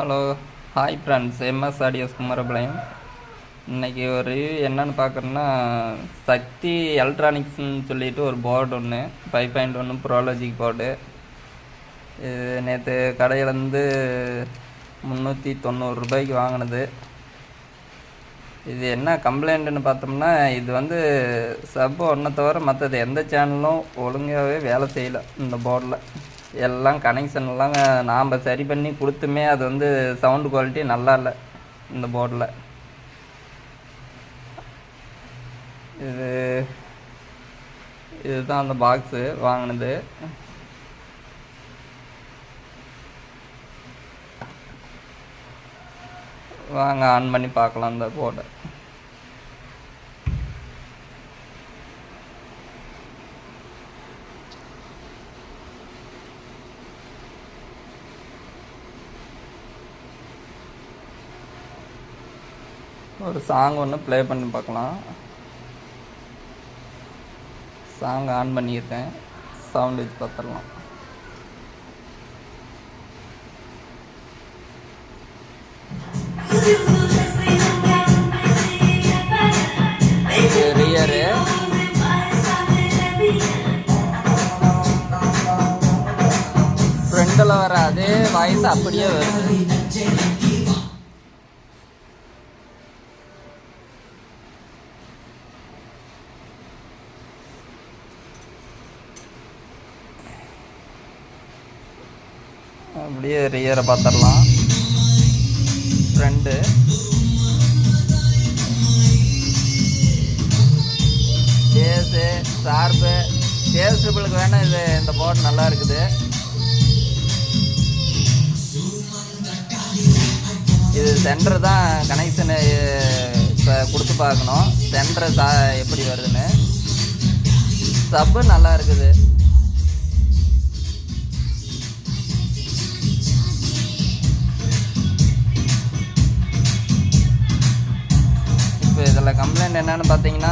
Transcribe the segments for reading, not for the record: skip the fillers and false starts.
Hello, hi friends, MS audios Kumarapalayam. இன்றைக்கி ஒரு review என்னென்னு பார்க்குறோன்னா, சக்தி எலக்ட்ரானிக்ஸ்ன்னு சொல்லிட்டு ஒரு போர்டு ஒன்று 5.1 ப்ரோலாஜிக் போர்டு. இது நேற்று கடையிலேருந்து 390 ரூபாய்க்கு வாங்கினது. இது என்ன கம்ப்ளைண்ட்டுன்னு பார்த்தோம்னா, இது சப் ஒன்றை தவிர மற்றது எந்த சேனலும் ஒழுங்காகவே வேலை செய்யலை. இந்த போர்டில் எல்லாம் கனெக்ஷன்லாம் நாம் சரி பண்ணி கொடுத்துமே அது சவுண்டு குவாலிட்டி நல்லா இல்லை. இந்த போர்டில் இதுதான் அந்த பாக்ஸு வாங்கினது. வாங்க ஆன் பண்ணி பார்க்கலாம் இந்த போர்டை. ஒரு சாங் ஒன்று ப்ளே பண்ணி பார்க்கலாம். சாங் ஆன் பண்ணியிருக்கேன், சவுண்ட் வச்சு பார்த்துடலாம். ரியரு ஃப்ரெண்டில் வர அதே வாய்ஸ் அப்படியே வருது. அப்படியே ரியரை பார்த்துடலாம். ஃப்ரெண்டு பேஸு ஷார்ப்பு பேஸ் ட்ரிபிளுக்கு வேணால் இந்த போர்டு நல்லா இருக்குது. இது சென்டர் தான் கனெக்ஷனு இப்போ கொடுத்து பார்க்கணும், சென்டரு எப்படி வருதுன்னு. சப்பு நல்லா இருக்குது. இதில் கம்ப்ளைண்ட் என்னன்னு பார்த்தீங்கன்னா,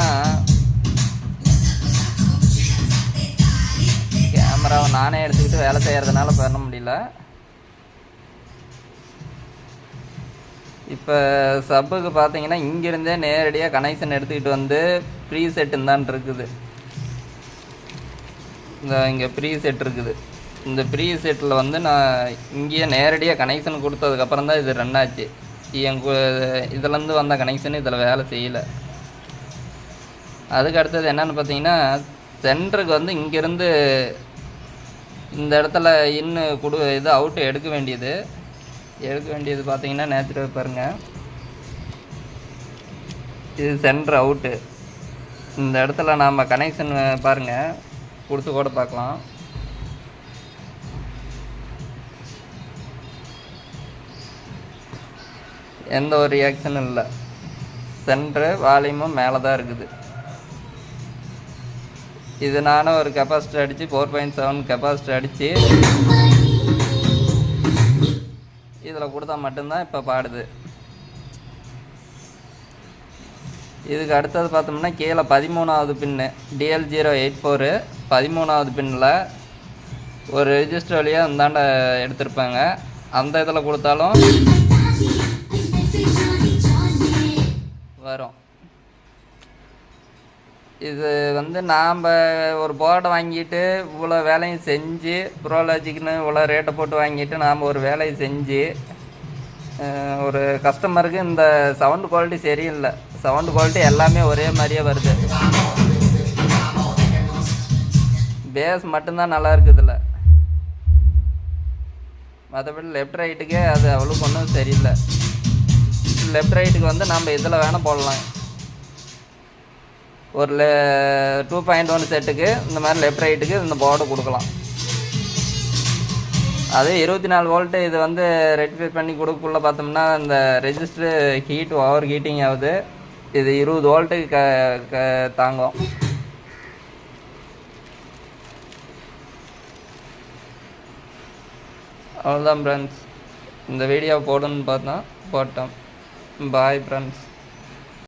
கேமராவை நானே எடுத்துக்கிட்டு வேலை செய்கிறதுனால பண்ண முடியல. இப்போ சப்புக்கு பார்த்தீங்கன்னா இங்கேருந்தே நேரடியாக கனெக்ஷன் எடுத்துக்கிட்டு ப்ரீ செட்டுன்னு தான் இருக்குது. இங்கே ப்ரீ செட் இருக்குது. இந்த ப்ரீ செட்டில் நான் இங்கேயே நேரடியாக கனெக்ஷன் கொடுத்ததுக்கப்புறம் தான் இது ரன் ஆச்சு. இதுலேருந்து வந்த கனெக்ஷன் இதில் வேலை செய்யலை. அதுக்கு அடுத்தது என்னென்னு பார்த்தீங்கன்னா, சென்டருக்கு இங்கேருந்து இந்த இடத்துல இது அவுட்டு எடுக்க வேண்டியது பார்த்தீங்கன்னா நேச்சுரல் பாருங்கள். இது சென்டர் அவுட்டு. இந்த இடத்துல நாம் கனெக்ஷன் பாருங்கள் கொடுத்து கூட பார்க்கலாம். எந்த ஒரு ரியாக்ஷனும் இல்லை. சென்டரு வால்யூமும் மேலே தான் இருக்குது. இது நானும் ஒரு கெப்பாசிட்டி அடித்து 4.7 கெப்பாசிட்டி அடித்து இதில் கொடுத்தா மட்டும்தான் இப்போ பாடுது. இதுக்கு அடுத்தது பார்த்தோம்னா கீழே 13வது பின்னு DL084 13வது பின்னில் ஒரு ரெஜிஸ்டர் வழியாக இந்தாண்ட எடுத்திருப்பாங்க. அந்த இதில் கொடுத்தாலும் வரும். இது நாம் ஒரு போர்டை வாங்கிட்டு இவ்வளோ வேலையும் செஞ்சு ப்ரோலாஜிக்னு இவ்வளோ ரேட்டை போட்டு வாங்கிட்டு நாம் ஒரு வேலையை செஞ்சு ஒரு கஸ்டமருக்கு இந்த சவுண்டு குவாலிட்டி சரியில்லை. சவுண்டு குவாலிட்டி எல்லாமே ஒரே மாதிரியே வருது. பேஸ் மட்டும்தான் நல்லா இருக்குதுல்ல, மற்றபடி லெஃப்ட் ரைட்டுக்கே அது அவ்வளோக்கு ஒன்றும் சரியில்லை. லெஃப்ட் ரைட்டுக்கு நம்ம இதில் வேணால் போடலாம். ஒரு 2.1 செட்டுக்கு இந்த மாதிரி லெஃப்ட் ரைட்டுக்கு இந்த போர்டு கொடுக்கலாம். அது 24 வோல்ட்டு. இது ரெக்டிஃபை பண்ணி கொடுக்குள்ள பார்த்தோம்னா இந்த ரெஜிஸ்டரு ஓவர் ஹீட்டிங் ஆகுது. இது 20 வோல்ட்டுக்கு தாங்கும். அவ்வளோதான் ஃப்ரெண்ட்ஸ். இந்த வீடியோ போடணுன்னு பார்த்தோம், போட்டோம். Bye friends.